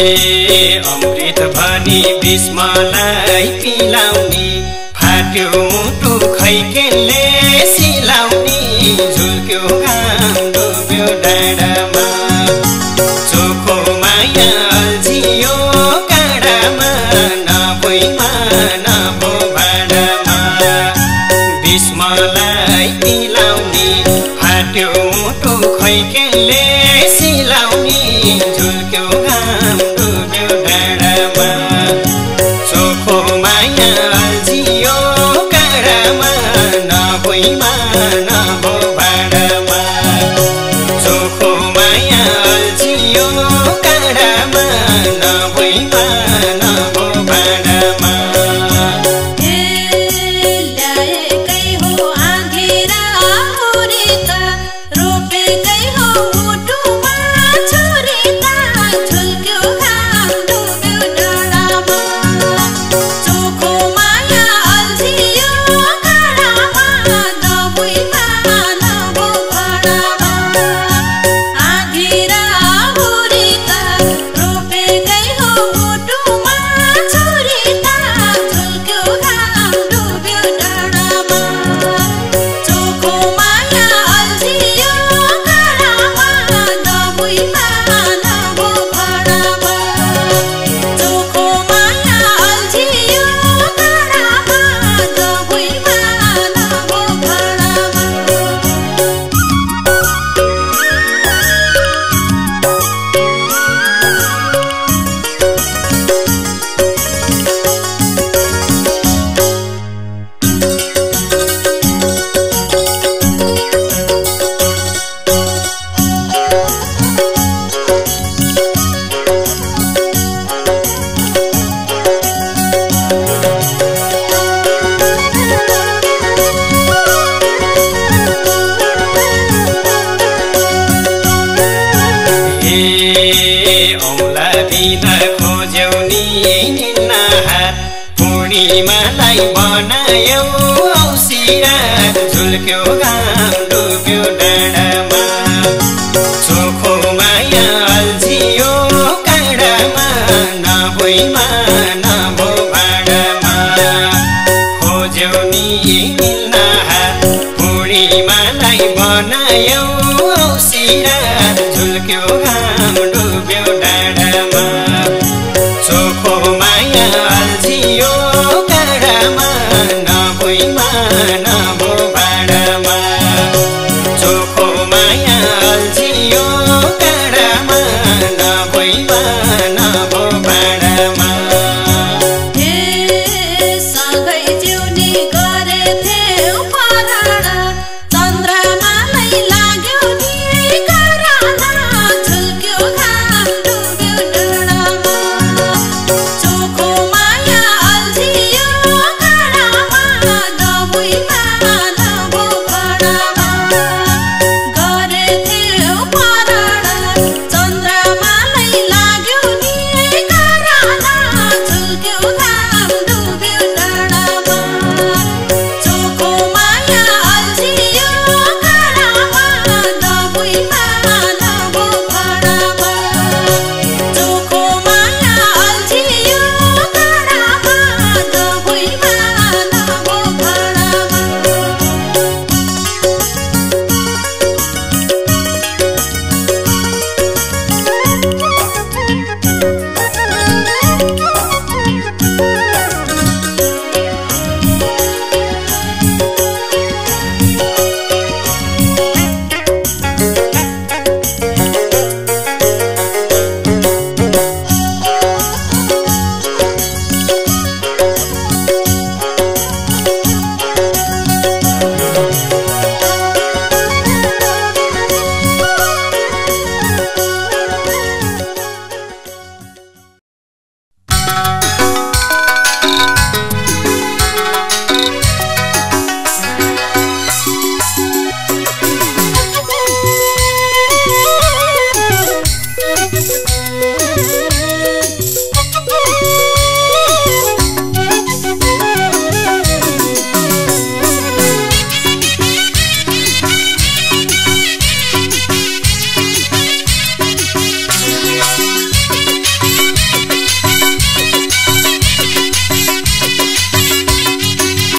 अमृत भनी विस्मलाई पिलाउने फाट्यो मुटु खैकेले सिलाउने झुल्क्यो घाम डुब्यो डाँडामा चोखो माया अल्झियो काँडामा नभुइँमा नभो भाँडामा विस्मलाई पिलाउने फाट्यो मुटु खैकेले सिलाउने झुल्क्यो घाम डुब्यो डाँडामा चोखो माया अल्झियो काँडामा नभुइँमा नभो भाँडामा चोखो माया अल्झियो काँडामा नभुइँमा नभो भाँडामा औला दिन खोज्यौ नि निन्न हात पूर्णिमालाई बनायौ औसिरात झुल्क्यो घाम डुब्यो डाँडामा चोखो माया अल्झियो काँडामा नभुइँमा नभो भाँडामा खोज्यौ नि निन्न हात पूर्णिमालाई बनायौ औसिरात झुल्क्यो घाम डुब्यो डाँडामा चोखो माया अल्झियो काँडामा नभुइँमा नभो भाँडामा चोखो माया अल्झियो काँडामा नभुइँमा